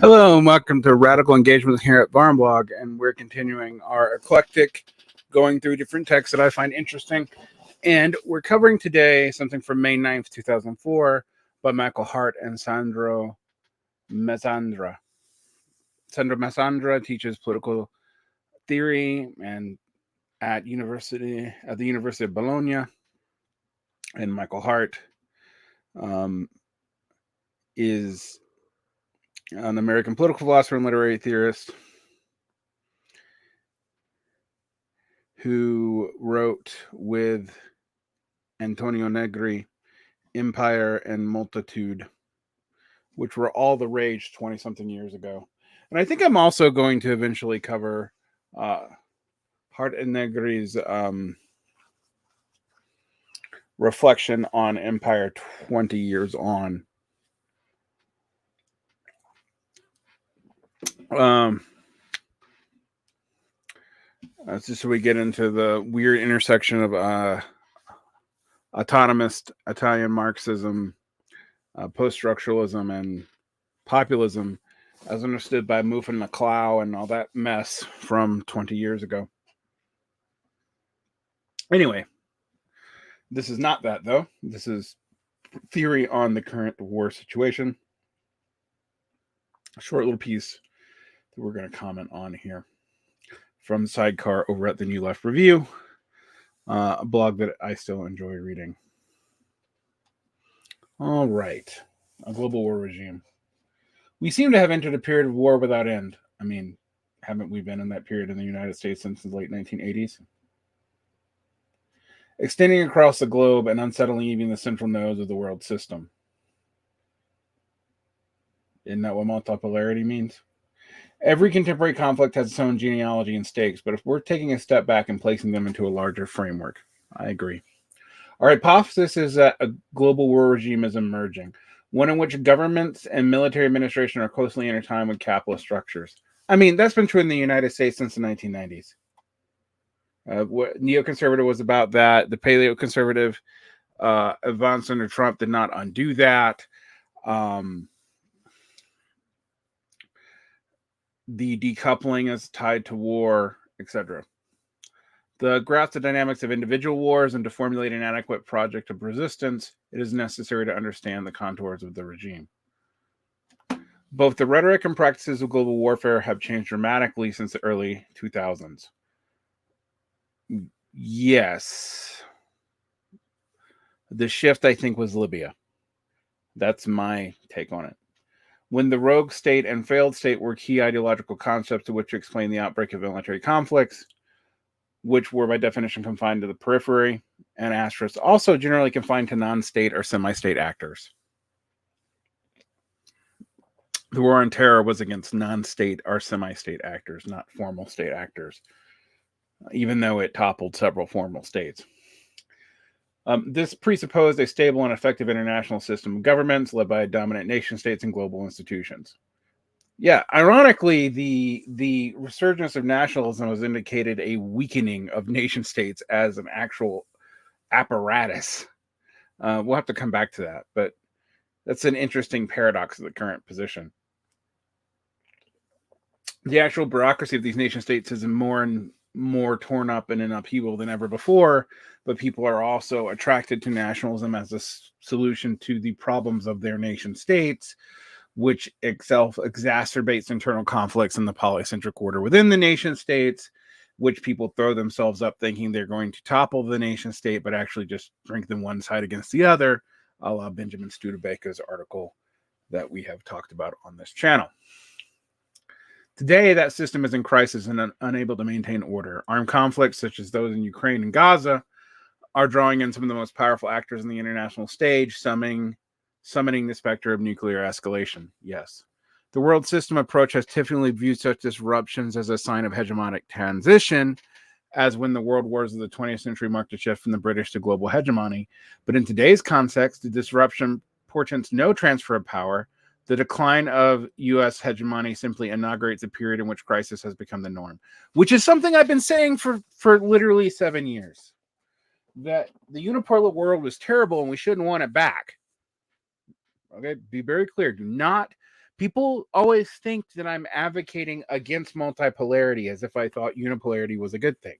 Hello and welcome to Radical Engagement here at Barnblog, and we're continuing our eclectic going through different texts that I find interesting. And we're covering today something from May 9th, 2004 by Michael Hardt and Sandro Mezzandra. Sandro Mezzandra teaches political theory and at the University of Bologna, and Michael Hardt is an American political philosopher and literary theorist who wrote with Antonio Negri Empire and Multitude, which were all the rage 20-something years ago. And I think I'm also going to eventually cover Hardt and Negri's reflection on Empire 20 years on. Just so we get into the weird intersection of autonomist Italian Marxism, post-structuralism, and populism, as understood by Muffin McClough and all that mess from 20 years ago. Anyway, this is not that, though. This is theory on the current war situation. A short little piece that we're going to comment on here from Sidecar over at the New Left Review, a blog that I still enjoy reading. All right. A global war regime. We seem to have entered a period of war without end. I mean, haven't we been in that period in the United States since the late 1980s? Extending across the globe and unsettling even the central nodes of the world system. Isn't that what multipolarity means? Every contemporary conflict has its own genealogy and stakes, but if we're taking a step back and placing them into a larger framework, I agree. Our hypothesis is that a global war regime is emerging, one in which governments and military administration are closely intertwined with capitalist structures. I mean, that's been true in the United States since the 1990s. Neoconservative was about that. The paleoconservative advance under Trump did not undo that. The decoupling is tied to war, etc. To grasp the dynamics of individual wars and to formulate an adequate project of resistance, it is necessary to understand the contours of the regime. Both the rhetoric and practices of global warfare have changed dramatically since the early 2000s. Yes. The shift, I think, was Libya. That's my take on it. When the rogue state and failed state were key ideological concepts to which to explain the outbreak of military conflicts, which were by definition confined to the periphery, and asterisks also generally confined to non-state or semi-state actors. The war on terror was against non-state or semi-state actors, not formal state actors, even though it toppled several formal states. This presupposed a stable and effective international system of governments led by dominant nation states and global institutions. Yeah, ironically, the resurgence of nationalism has indicated a weakening of nation states as an actual apparatus. We'll have to come back to that, but that's an interesting paradox of the current position. The actual bureaucracy of these nation states is more and more torn up and in upheaval than ever before, but people are also attracted to nationalism as a solution to the problems of their nation states, which itself exacerbates internal conflicts in the polycentric order within the nation states, which people throw themselves up thinking they're going to topple the nation state, but actually just strengthen one side against the other, a la Benjamin Studebaker's article that we have talked about on this channel. Today, that system is in crisis and unable to maintain order. Armed conflicts, such as those in Ukraine and Gaza, are drawing in some of the most powerful actors on the international stage, summoning the specter of nuclear escalation. Yes. The world system approach has typically viewed such disruptions as a sign of hegemonic transition, as when the world wars of the 20th century marked a shift from the British to global hegemony. But in today's context, the disruption portends no transfer of power. The decline of U.S. hegemony simply inaugurates a period in which crisis has become the norm, which is something I've been saying for literally 7 years. That the unipolar world was terrible and we shouldn't want it back. Okay, be very clear. Do not People always think that I'm advocating against multipolarity as if I thought unipolarity was a good thing.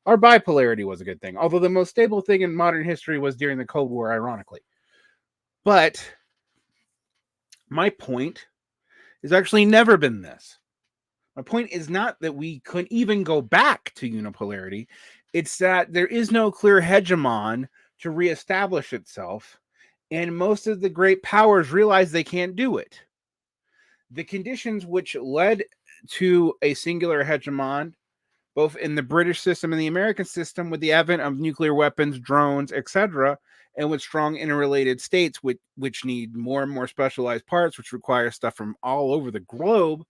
Or bipolarity was a good thing, although the most stable thing in modern history was during the Cold War, ironically. But my point has actually never been this. My point is not that we couldn't even go back to unipolarity. It's that there is no clear hegemon to reestablish itself, and most of the great powers realize they can't do it. The conditions which led to a singular hegemon, both in the British system and the American system, with the advent of nuclear weapons, drones, etc., and with strong interrelated states which need more and more specialized parts, which require stuff from all over the globe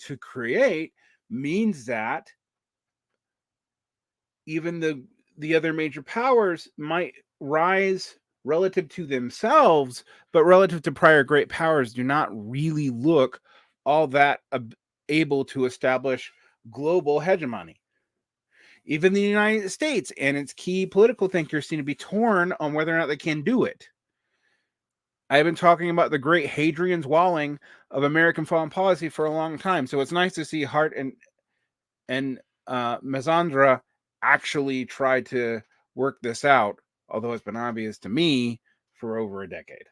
to create, means that even the other major powers might rise relative to themselves, but relative to prior great powers do not really look all that able to establish global hegemony. Even the United States and its key political thinkers seem to be torn on whether or not they can do it. I've been talking about the great Hadrian's walling of American foreign policy for a long time, so it's nice to see Hardt and Mezzandra actually tried to work this out, although it's been obvious to me for over a decade.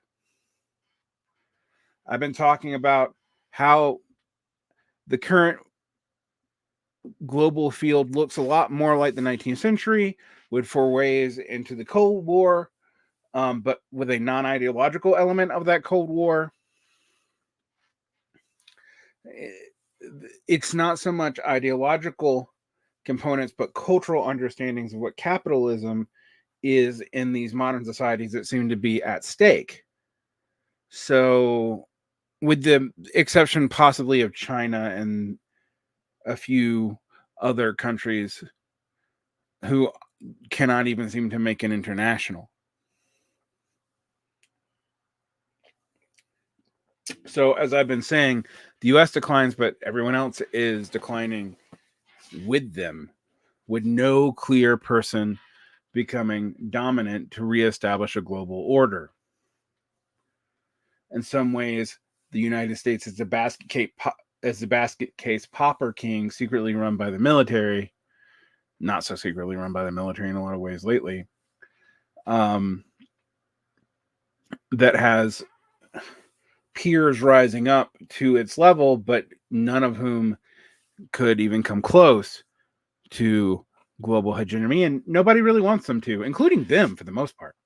I've been talking about how the current global field looks a lot more like the 19th century, with forays into the Cold War, but with a non-ideological element of that Cold War. It's not so much ideological components, but cultural understandings of what capitalism is in these modern societies that seem to be at stake. So, with the exception possibly of China and a few other countries who cannot even seem to make an international. So, as I've been saying, the US declines, but everyone else is declining with them, with no clear person becoming dominant to reestablish a global order. In some ways, the United States is the basket case pauper king, secretly run by the military, not so secretly run by the military in a lot of ways lately, that has peers rising up to its level, but none of whom could even come close to global hegemony, and nobody really wants them to, including them for the most part.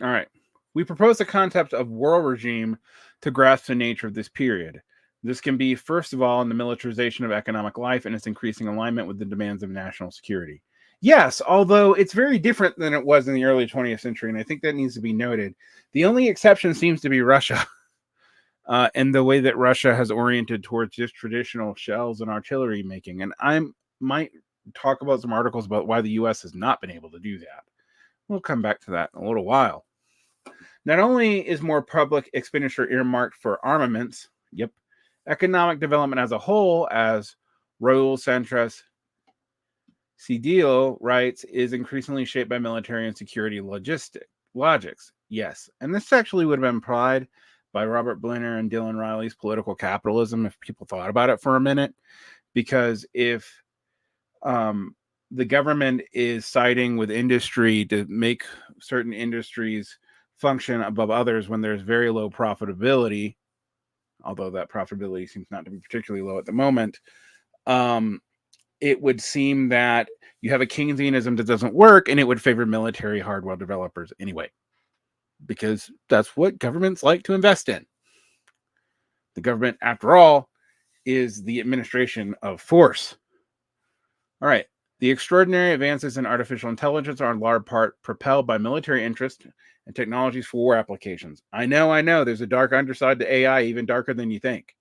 All right. We propose the concept of world regime to grasp the nature of this period. This can be, first of all, in the militarization of economic life and its increasing alignment with the demands of national security. Yes, although it's very different than it was in the early 20th century, and I think that needs to be noted. The only exception seems to be Russia, and the way that Russia has oriented towards just traditional shells and artillery making. And I might talk about some articles about why the U.S. has not been able to do that. We'll come back to that in a little while. Not only is more public expenditure earmarked for armaments, economic development as a whole, as Raul Sanchez Cedillo writes, is increasingly shaped by military and security logics. Yes, and this actually would have been implied by Robert Blinner and Dylan Riley's Political Capitalism if people thought about it for a minute, because if the government is siding with industry to make certain industries function above others when there's very low profitability, although that profitability seems not to be particularly low at the moment, it would seem that you have a Keynesianism that doesn't work, and it would favor military hardware developers anyway, because that's what governments like to invest in. The government, after all, is the administration of force. All right. The extraordinary advances in artificial intelligence are in large part propelled by military interest and technologies for war applications. I know. There's a dark underside to AI, even darker than you think.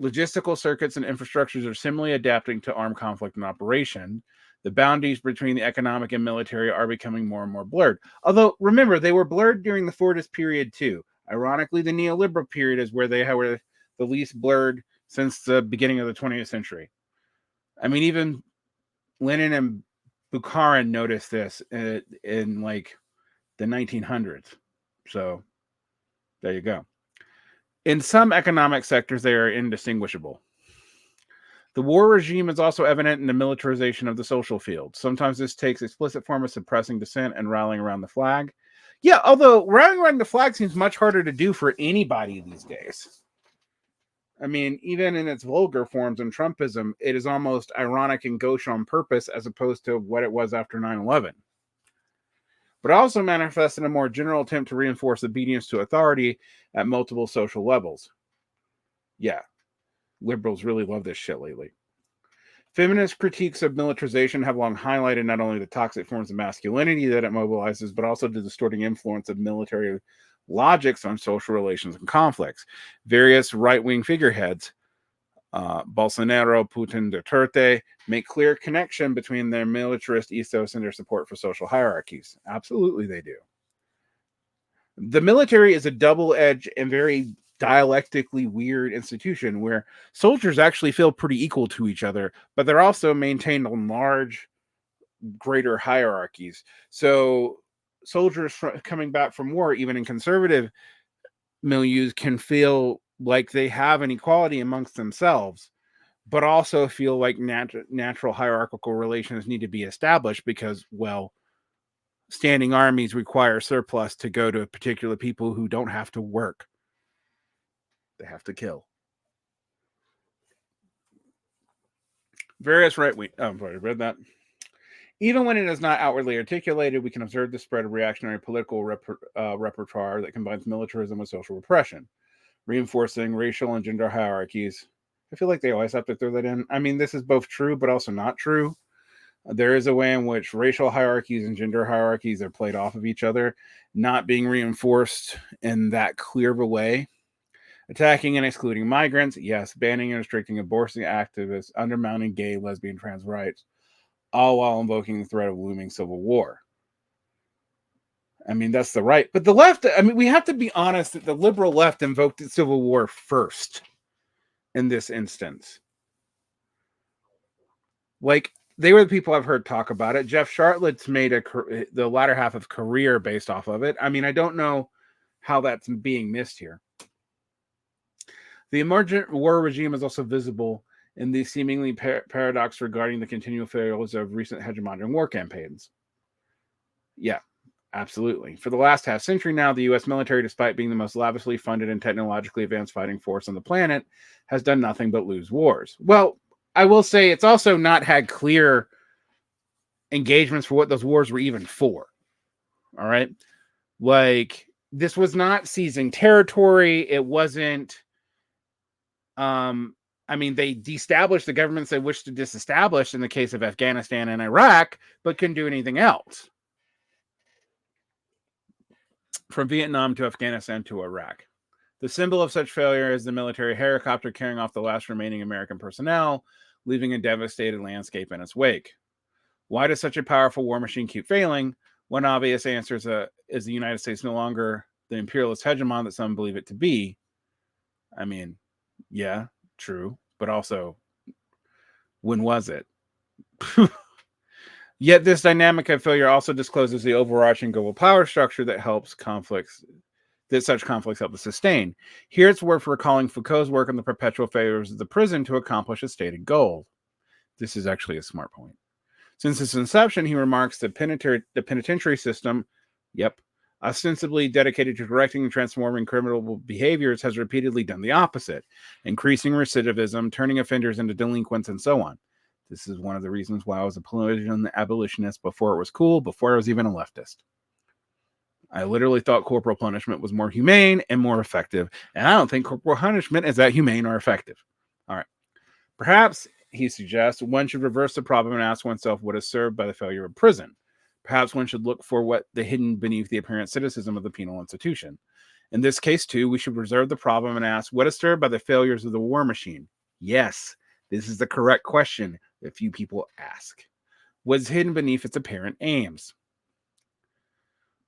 Logistical circuits and infrastructures are similarly adapting to armed conflict and operation. The boundaries between the economic and military are becoming more and more blurred. Although, remember, they were blurred during the Fordist period, too. Ironically, the neoliberal period is where they were the least blurred since the beginning of the 20th century. I mean, even Lenin and Bukharin noticed this in like the 1900s. So there you go. In some economic sectors, they are indistinguishable. The war regime is also evident in the militarization of the social field. Sometimes this takes explicit form of suppressing dissent and rallying around the flag. Yeah, although rallying around the flag seems much harder to do for anybody these days. I mean, even in its vulgar forms in Trumpism, it is almost ironic and gauche on purpose as opposed to what it was after 9/11. But it also manifests in a more general attempt to reinforce obedience to authority at multiple social levels. Yeah, liberals really love this shit lately. Feminist critiques of militarization have long highlighted not only the toxic forms of masculinity that it mobilizes, but also the distorting influence of military logics on social relations and conflicts. Various right-wing figureheads, Bolsonaro, Putin, Duterte, make clear connection between their militarist ethos and their support for social hierarchies. Absolutely, they do. The military is a double-edged and very dialectically weird institution where soldiers actually feel pretty equal to each other, but they're also maintained on large, greater hierarchies. So soldiers coming back from war, even in conservative milieus, can feel like they have an equality amongst themselves, but also feel like natural hierarchical relations need to be established because, well, standing armies require surplus to go to particular people who don't have to work. They have to kill. Various right wing. Oh, I've already read that. Even when it is not outwardly articulated, we can observe the spread of reactionary political repertoire that combines militarism with social repression, reinforcing racial and gender hierarchies. I feel like they always have to throw that in. I mean, this is both true, but also not true. There is a way in which racial hierarchies and gender hierarchies are played off of each other, not being reinforced in that clear of a way. Attacking and excluding migrants, yes. Banning and restricting abortion activists, undermining gay, lesbian, trans rights, all while invoking the threat of looming civil war. I mean, that's the right. But the left, I mean, we have to be honest that the liberal left invoked the civil war first in this instance. Like, they were the people I've heard talk about it. Jeff Shartlett's made the latter half of Career based off of it. I mean, I don't know how that's being missed here. The emergent war regime is also visible in the seemingly paradox regarding the continual failures of recent hegemonic war campaigns. Yeah, absolutely. For the last half century now, the U.S. military, despite being the most lavishly funded and technologically advanced fighting force on the planet, has done nothing but lose wars. Well, I will say it's also not had clear engagements for what those wars were even for. All right? Like, this was not seizing territory. It wasn't... I mean, they de-established the governments they wished to disestablish in the case of Afghanistan and Iraq, but couldn't do anything else. From Vietnam to Afghanistan to Iraq. The symbol of such failure is the military helicopter carrying off the last remaining American personnel, leaving a devastated landscape in its wake. Why does such a powerful war machine keep failing? One obvious answer is the United States no longer the imperialist hegemon that some believe it to be. I mean, yeah, true. But also, when was it? Yet this dynamic of failure also discloses the overarching global power structure that such conflicts help to sustain. Here it's worth recalling Foucault's work on the perpetual failures of the prison to accomplish a stated goal. This is actually a smart point. Since its inception, he remarks, the penitentiary system, ostensibly dedicated to correcting and transforming criminal behaviors, has repeatedly done the opposite, increasing recidivism, turning offenders into delinquents, and so on. This is one of the reasons why I was a political abolitionist before it was cool, before I was even a leftist. I literally thought corporal punishment was more humane and more effective, and I don't think corporal punishment is that humane or effective. All right. Perhaps, he suggests, one should reverse the problem and ask oneself what is served by the failure of prison. Perhaps one should look for what the hidden beneath the apparent cynicism of the penal institution. In this case, too, we should reserve the problem and ask, what is served by the failures of the war machine? Yes, this is the correct question that few people ask. What is hidden beneath its apparent aims?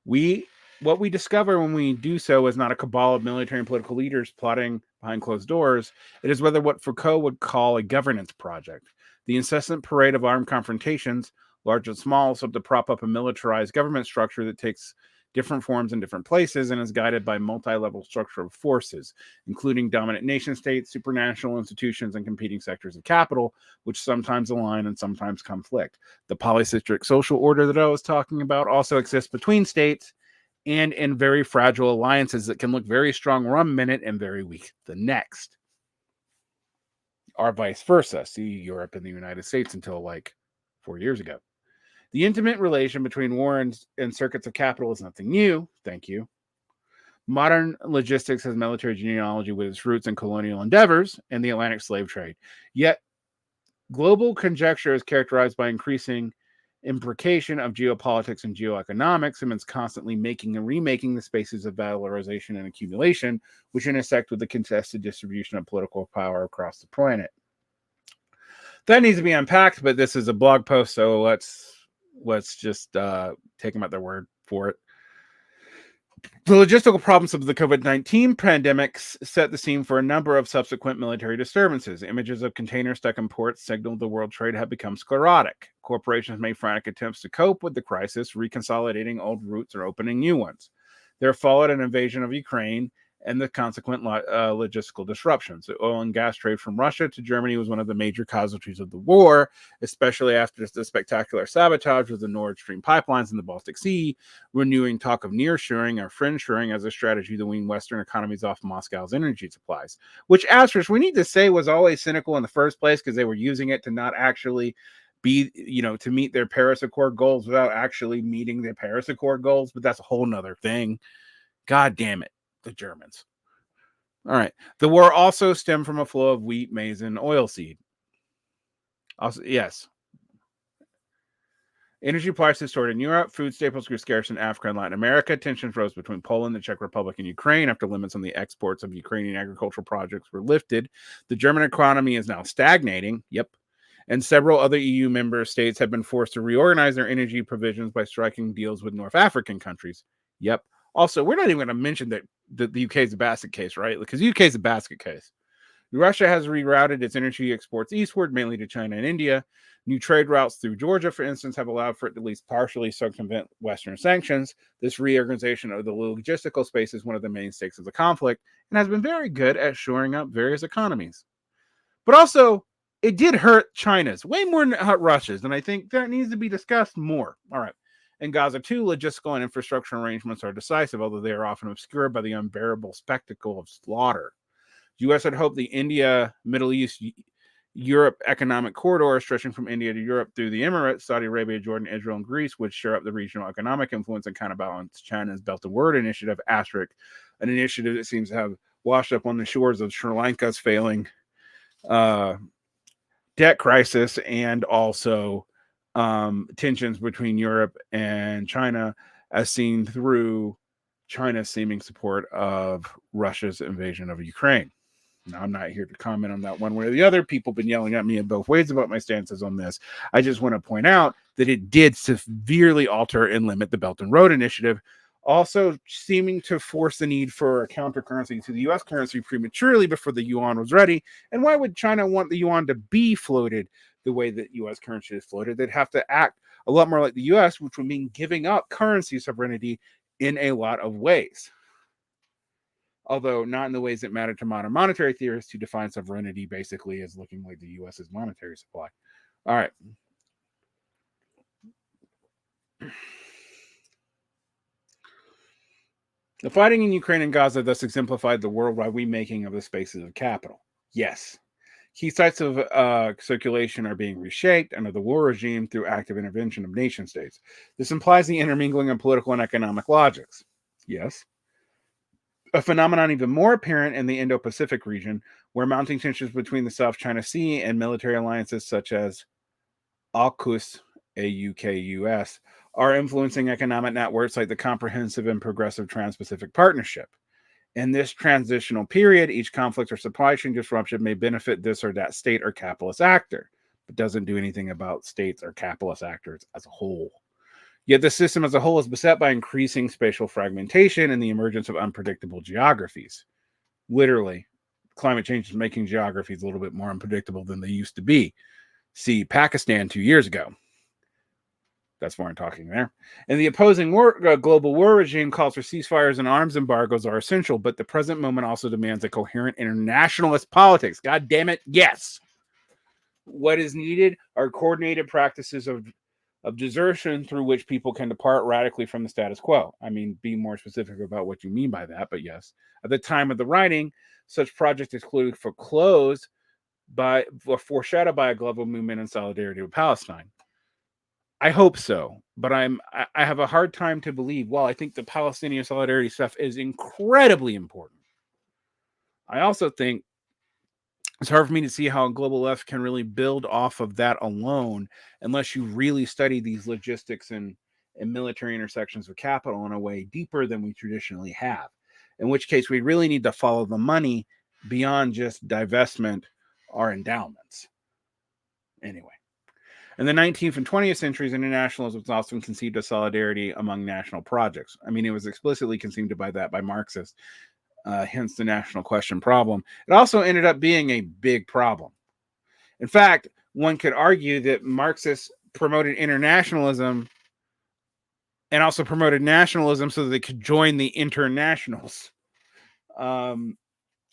What we discover when we do so is not a cabal of military and political leaders plotting behind closed doors. It is rather what Foucault would call a governance project. The incessant parade of armed confrontations, large and small, so to prop up a militarized government structure that takes different forms in different places, and is guided by multi-level structure of forces, including dominant nation states, supranational institutions, and competing sectors of capital, which sometimes align and sometimes conflict. The polycentric social order that I was talking about also exists between states and in very fragile alliances that can look very strong one minute and very weak the next. Or vice versa. See Europe and the United States until like 4 years ago. The intimate relation between war and circuits of capital is nothing new. Thank you. Modern logistics has military genealogy with its roots in colonial endeavors and the Atlantic slave trade. Yet, global conjecture is characterized by increasing implication of geopolitics and geoeconomics, and it's constantly making and remaking the spaces of valorization and accumulation, which intersect with the contested distribution of political power across the planet. That needs to be unpacked, but this is a blog post, so let's just take them at their word for it. The logistical problems of the COVID-19 pandemic set the scene for a number of subsequent military disturbances. Images of containers stuck in ports signaled the world trade had become sclerotic. Corporations made frantic attempts to cope with the crisis, reconsolidating old routes or opening new ones. There followed an invasion of Ukraine and the consequent logistical disruptions. The oil and gas trade from Russia to Germany was one of the major casualties of the war, especially after the spectacular sabotage of the Nord Stream pipelines in the Baltic Sea, renewing talk of nearshoring or friendshoring as a strategy to wean Western economies off Moscow's energy supplies, which, asterisk, we need to say was always cynical in the first place because they were using it to not actually be, to meet their Paris Accord goals without actually meeting their Paris Accord goals, but that's a whole nother thing. God damn it. The Germans. All right. The war also stemmed from a flow of wheat, maize, and oilseed. Also, yes. Energy prices soared in Europe. Food staples grew scarce in Africa and Latin America. Tensions rose between Poland, the Czech Republic, and Ukraine after limits on the exports of Ukrainian agricultural projects were lifted. The German economy is now stagnating. Yep. And several other EU member states have been forced to reorganize their energy provisions by striking deals with North African countries. Yep. Also, we're not even going to mention that the UK is a basket case, right? Because the UK is a basket case. Russia has rerouted its energy exports eastward, mainly to China and India. New trade routes through Georgia, for instance, have allowed for it to at least partially circumvent Western sanctions. This reorganization of the logistical space is one of the main stakes of the conflict and has been very good at shoring up various economies. But also, it did hurt China's way more than it hurt Russia's, and I think that needs to be discussed more. All right. In Gaza, too, logistical and infrastructure arrangements are decisive, although they are often obscured by the unbearable spectacle of slaughter. The U.S. had hoped the India, Middle East, Europe economic corridor stretching from India to Europe through the Emirates, Saudi Arabia, Jordan, Israel, and Greece would share up the regional economic influence and counterbalance China's Belt and Road Initiative, asterisk, an initiative that seems to have washed up on the shores of Sri Lanka's failing debt crisis and also tensions between Europe and China as seen through China's seeming support of Russia's invasion of Ukraine. Now, I'm not here to comment on that one way or the other. People have been yelling at me in both ways about my stances on this. I just want to point out that it did severely alter and limit the Belt and Road Initiative, also seeming to force the need for a counter currency to the U.S. currency prematurely before the yuan was ready. And why would China want the yuan to be floated the way that U.S. currency is floated? They'd have to act a lot more like the U.S., which would mean giving up currency sovereignty in a lot of ways. Although not in the ways that matter to modern monetary theorists who define sovereignty basically as looking like the U.S.'s monetary supply. All right. The fighting in Ukraine and Gaza thus exemplified the worldwide remaking of the spaces of capital. Yes. Key sites of circulation are being reshaped under the war regime through active intervention of nation states. This implies the intermingling of political and economic logics. Yes. A phenomenon even more apparent in the Indo-Pacific region, where mounting tensions between the South China Sea and military alliances such as AUKUS, AUKUS, are influencing economic networks like the Comprehensive and Progressive Trans-Pacific Partnership. In this transitional period, each conflict or supply chain disruption may benefit this or that state or capitalist actor, but doesn't do anything about states or capitalist actors as a whole. Yet the system as a whole is beset by increasing spatial fragmentation and the emergence of unpredictable geographies. Literally, climate change is making geographies a little bit more unpredictable than they used to be. See Pakistan 2 years ago. That's foreign talking there. And the opposing global war regime calls for ceasefires and arms embargoes are essential, but the present moment also demands a coherent internationalist politics. God damn it, yes. What is needed are coordinated practices of desertion through which people can depart radically from the status quo. I mean, be more specific about what you mean by that, but yes. At the time of the writing, such project is clearly foreshadowed by a global movement in solidarity with Palestine. I hope so, but I have a hard time to believe. Well, I think the Palestinian solidarity stuff is incredibly important. I also think it's hard for me to see how a global left can really build off of that alone unless you really study these logistics and military intersections of capital in a way deeper than we traditionally have. In which case, we really need to follow the money beyond just divestment or endowments. Anyway. In the 19th and 20th centuries, internationalism was often conceived as solidarity among national projects. I mean, it was explicitly conceived by Marxists, hence the national question problem. It also ended up being a big problem. In fact, one could argue that Marxists promoted internationalism and also promoted nationalism so that they could join the internationals in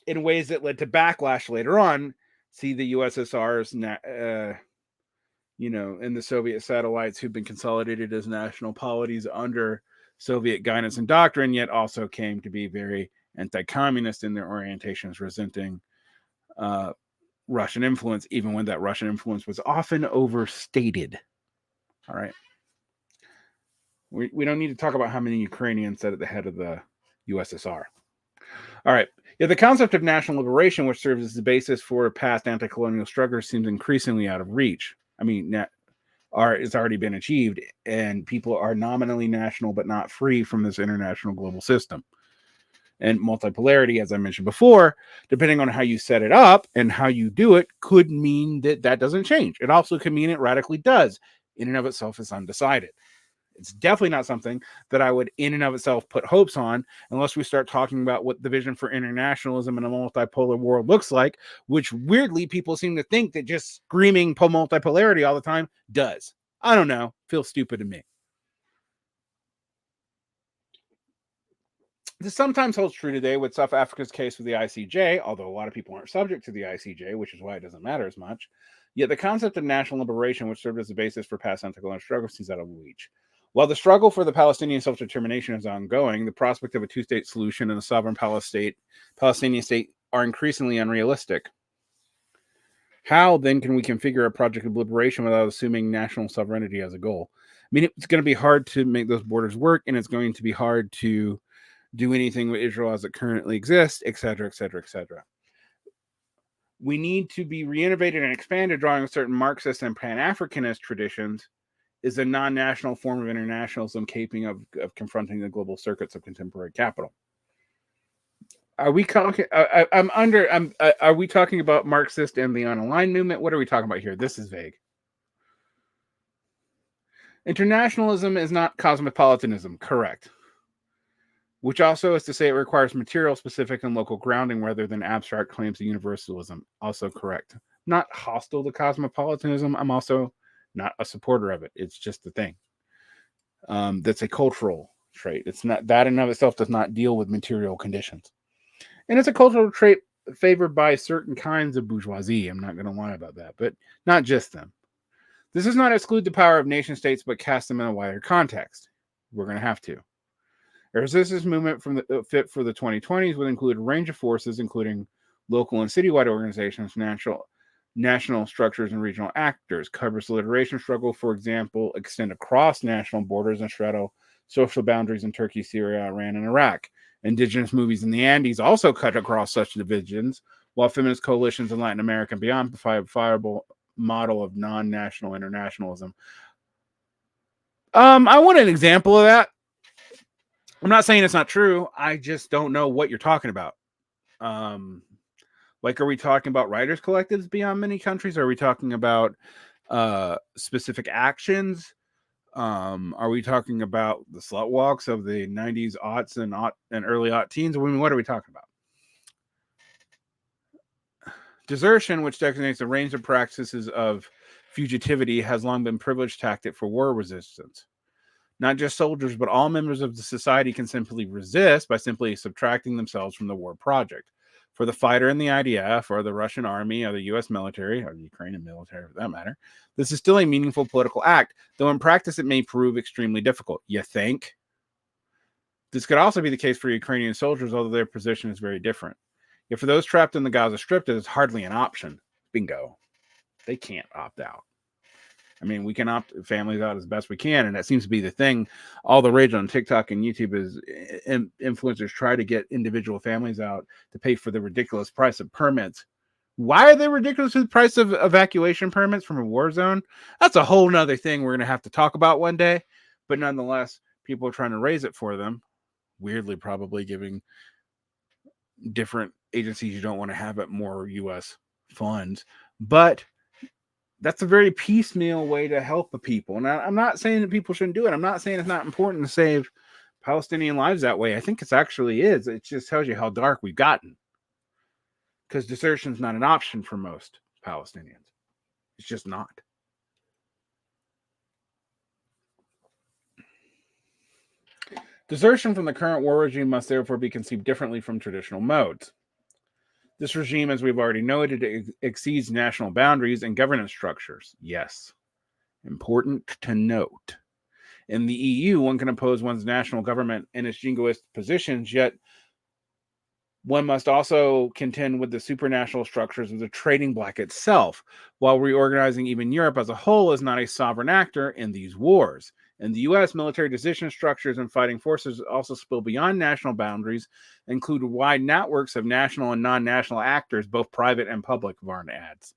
ways that led to backlash later on. See the USSR's and the Soviet satellites who've been consolidated as national polities under Soviet guidance and doctrine, yet also came to be very anti-communist in their orientations, resenting Russian influence, even when that Russian influence was often overstated. All right. We don't need to talk about how many Ukrainians sat at the head of the USSR. All right. Yeah, the concept of national liberation, which serves as the basis for past anti-colonial struggles, seems increasingly out of reach. I mean, it's already been achieved, and people are nominally national but not free from this international global system. And multipolarity, as I mentioned before, depending on how you set it up and how you do it, could mean that doesn't change. It also could mean it radically does. In and of itself is undecided. It's definitely not something that I would in and of itself put hopes on unless we start talking about what the vision for internationalism in a multipolar world looks like, which weirdly people seem to think that just screaming multipolarity all the time does. I don't know. Feels stupid to me. This sometimes holds true today with South Africa's case with the ICJ, although a lot of people aren't subject to the ICJ, which is why it doesn't matter as much. Yet the concept of national liberation, which served as the basis for past anti-colonial struggles, seems out of reach. While the struggle for the Palestinian self-determination is ongoing, the prospect of a two-state solution and a sovereign Palestinian state are increasingly unrealistic. How, then, can we configure a project of liberation without assuming national sovereignty as a goal? I mean, it's going to be hard to make those borders work, and it's going to be hard to do anything with Israel as it currently exists, etc., etc., etc. We need to be reinnovated and expanded, drawing on certain Marxist and Pan-Africanist traditions, is a non-national form of internationalism capable of confronting the global circuits of contemporary capital. Are we talking? Are we talking about Marxist and the unaligned movement? What are we talking about here? This is vague. Internationalism is not cosmopolitanism, correct? Which also is to say it requires material specific and local grounding rather than abstract claims of universalism, also correct. Not hostile to cosmopolitanism. I'm also not a supporter of it. It's just the thing. That's a cultural trait. It's not that in and of itself does not deal with material conditions. And it's a cultural trait favored by certain kinds of bourgeoisie. I'm not going to lie about that, but not just them. This does not exclude the power of nation states, but cast them in a wider context. We're going to have to. A resistance movement from the fit for the 2020s would include a range of forces, including local and citywide organizations, national structures, and regional actors. Covers the liberation struggle, for example, extend across national borders and straddle social boundaries in Turkey, Syria, Iran, and Iraq. Indigenous movies in the Andes also cut across such divisions, while feminist coalitions in Latin America and beyond provide a viable model of non-national internationalism. I want an example of that. I'm not saying it's not true. I just don't know what you're talking about. Like, are we talking about writers' collectives beyond many countries? Are we talking about specific actions? Are we talking about the slut walks of the 90s, aughts, and early aught teens? I mean, what are we talking about? Desertion, which designates a range of practices of fugitivity has long been a privileged tactic for war resistance. Not just soldiers, but all members of the society can simply resist by simply subtracting themselves from the war project. For the fighter in the IDF, or the Russian army, or the U.S. military, or the Ukrainian military for that matter, this is still a meaningful political act, though in practice it may prove extremely difficult. You think? This could also be the case for Ukrainian soldiers, although their position is very different. Yet for those trapped in the Gaza Strip, it is hardly an option. Bingo. They can't opt out. I mean, we can opt families out as best we can, and that seems to be the thing. All the rage on TikTok and YouTube is influencers try to get individual families out to pay for the ridiculous price of permits. Why are they ridiculous with the price of evacuation permits from a war zone? That's a whole nother thing we're going to have to talk about one day. But nonetheless, people are trying to raise it for them. Weirdly, probably giving different agencies you don't want to have it more U.S. funds. But that's a very piecemeal way to help the people. And I'm not saying that people shouldn't do it. I'm not saying it's not important to save Palestinian lives that way. I think it actually is. It just tells you how dark we've gotten. Because desertion is not an option for most Palestinians. It's just not. Desertion from the current war regime must therefore be conceived differently from traditional modes. This regime, as we've already noted, exceeds national boundaries and governance structures. Yes, important to note. In the EU, one can oppose one's national government and its jingoist positions, yet one must also contend with the supranational structures of the trading bloc itself, while reorganizing even Europe as a whole is not a sovereign actor in these wars. In the U.S., military decision structures and fighting forces also spill beyond national boundaries, include wide networks of national and non-national actors, both private and public, Varn adds.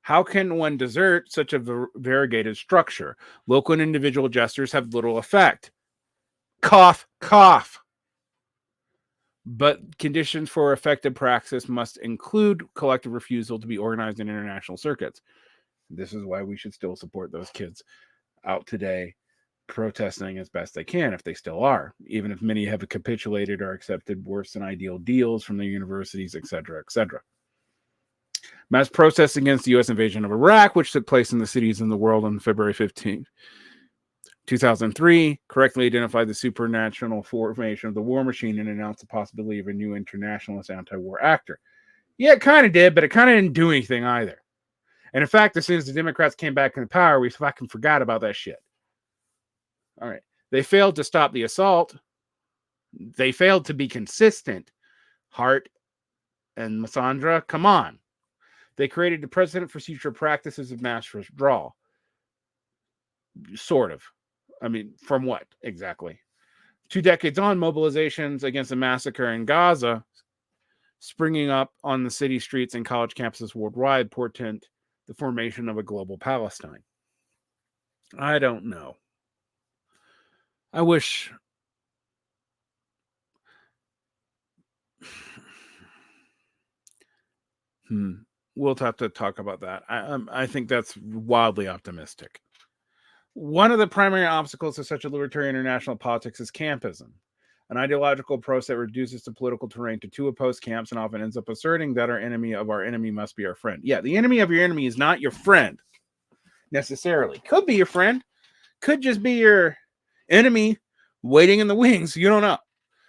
How can one desert such a variegated structure? Local and individual gestures have little effect. Cough, cough. But conditions for effective praxis must include collective refusal to be organized in international circuits. This is why we should still support those kids out today protesting as best they can, if they still are, even if many have capitulated or accepted worse than ideal deals from their universities, etc., etc. Mass protests against the U.S. invasion of Iraq, which took place in the cities in the world on February 15, 2003, correctly identified the supranational formation of the war machine and announced the possibility of a new internationalist anti-war actor. Yeah, it kind of did, but it kind of didn't do anything either. And in fact, as soon as the Democrats came back into power, we fucking forgot about that shit. All right. They failed to stop the assault. They failed to be consistent. Hardt and Mezzandra, come on. They created a precedent for future practices of mass withdrawal. Sort of. I mean, from what exactly? 2 decades on, mobilizations against the massacre in Gaza springing up on the city streets and college campuses worldwide portend the formation of a global Palestine. I don't know. I wish we'll have to talk about that. I think that's wildly optimistic. One of the primary obstacles to such a libertarian international politics is campism, an ideological approach that reduces the political terrain to 2 opposed camps and often ends up asserting that our enemy of our enemy must be our friend. Yeah, the enemy of your enemy is not your friend, necessarily. Could be your friend. Could just be your enemy waiting in the wings. You don't know.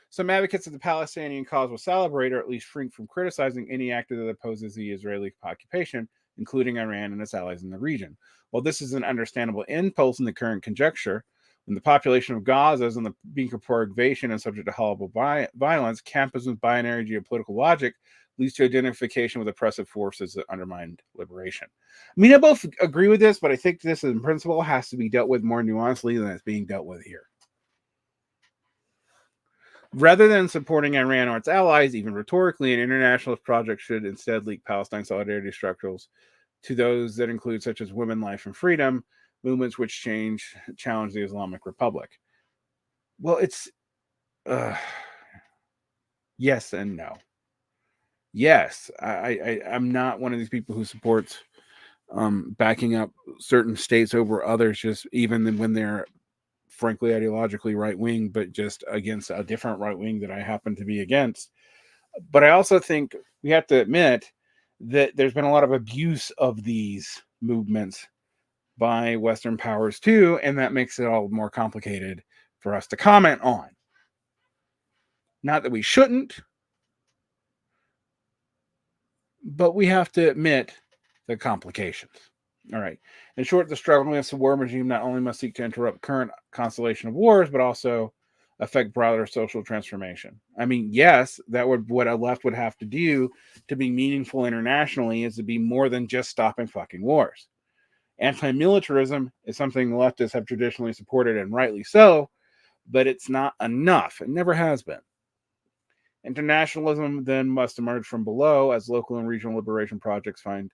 Some advocates of the Palestinian cause will celebrate or at least shrink from criticizing any actor that opposes the Israeli occupation, including Iran and its allies in the region. While this is an understandable impulse in the current conjuncture, when the population of Gaza is on the brink of prorogation and subject to horrible violence, campism's binary geopolitical logic leads to identification with oppressive forces that undermine liberation. I mean, I both agree with this, but I think this in principle has to be dealt with more nuancedly than it's being dealt with here. Rather than supporting Iran or its allies, even rhetorically, an internationalist project should instead link Palestine solidarity structures to those that include such as women, life, and freedom, movements which challenge the Islamic Republic. Well, it's yes and no. Yes, I'm not one of these people who supports backing up certain states over others, just even when they're frankly ideologically right wing, but just against a different right wing that I happen to be against. But I also think we have to admit that there's been a lot of abuse of these movements by Western powers too, and that makes it all more complicated for us to comment on. Not that we shouldn't, but we have to admit the complications. All right. In short, the struggle against the war regime not only must seek to interrupt current constellation of wars, but also affect broader social transformation. I mean, yes, that would what a left would have to do to be meaningful internationally is to be more than just stopping fucking wars. Anti-militarism is something the leftists have traditionally supported, and rightly so, but it's not enough. It never has been. Internationalism then must emerge from below as local and regional liberation projects find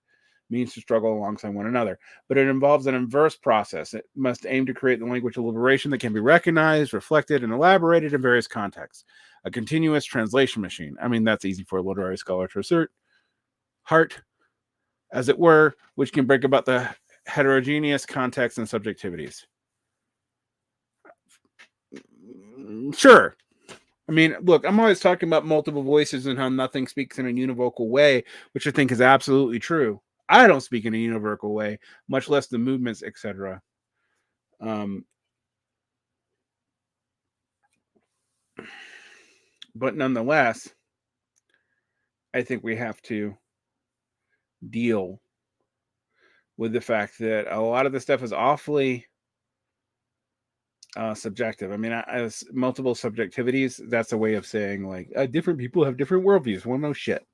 means to struggle alongside one another. But it involves an inverse process. It must aim to create the language of liberation that can be recognized, reflected, and elaborated in various contexts. A continuous translation machine. I mean, that's easy for a literary scholar to assert. Hardt, as it were, which can bring about the heterogeneous contexts and subjectivities. Sure. I mean, look, I'm always talking about multiple voices and how nothing speaks in a univocal way, which I think is absolutely true. I don't speak in a univocal way, much less the movements, etc. But nonetheless, I think we have to deal with the fact that a lot of this stuff is awfully subjective. I mean, as multiple subjectivities, that's a way of saying like different people have different worldviews. Well, no shit.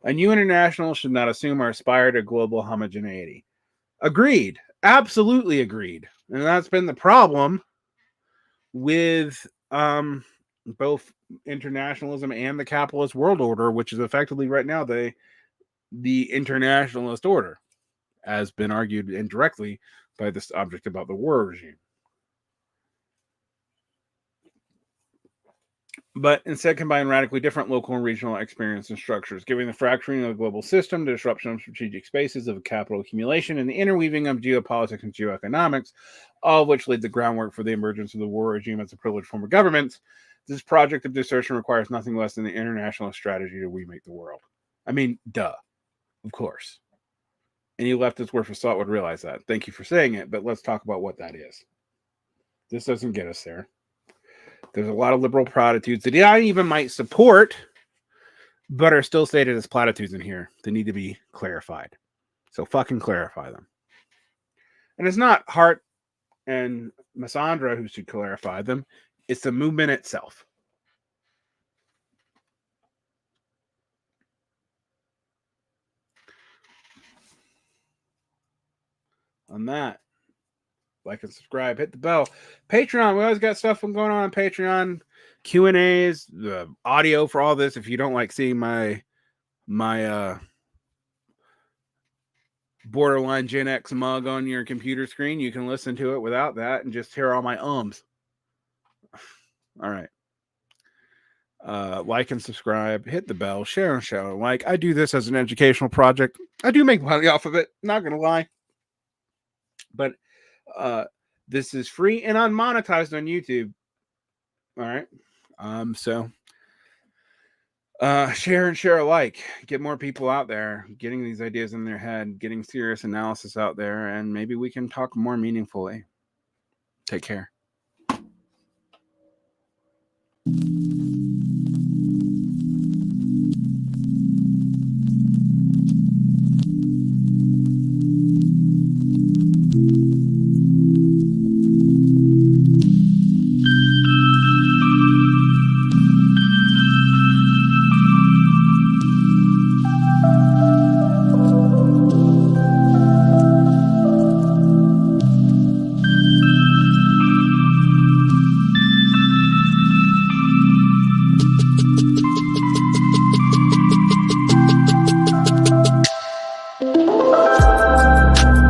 A new international should not assume or aspire to global homogeneity. Agreed. Absolutely agreed. And that's been the problem with both internationalism and the capitalist world order, which is effectively right now the internationalist order, as been argued indirectly by this object about the war regime. But instead combine radically different local and regional experience and structures, giving the fracturing of the global system, the disruption of strategic spaces of capital accumulation, and the interweaving of geopolitics and geoeconomics, all of which laid the groundwork for the emergence of the war regime as a privileged form of government. This project of desertion requires nothing less than the internationalist strategy to remake the world. I mean, duh, of course. Any leftist worth of salt would realize that. Thank you for saying it, but let's talk about what that is. This doesn't get us there. There's a lot of liberal platitudes that I even might support, but are still stated as platitudes in here. They need to be clarified. So fucking clarify them. And it's not Hardt and Mezzandra who should clarify them. It's the movement itself. On that, like and subscribe, hit the bell. Patreon, we always got stuff going on Patreon. Q&As, the audio for all this. If you don't like seeing my borderline Gen X mug on your computer screen, you can listen to it without that and just hear all my ums. All right. Like and subscribe, hit the bell, share and show. Like, I do this as an educational project. I do make money off of it, not gonna lie. But this is free and unmonetized on YouTube. All right. So share and share alike. Get more people out there, getting these ideas in their head, getting serious analysis out there, and maybe we can talk more meaningfully. Take care.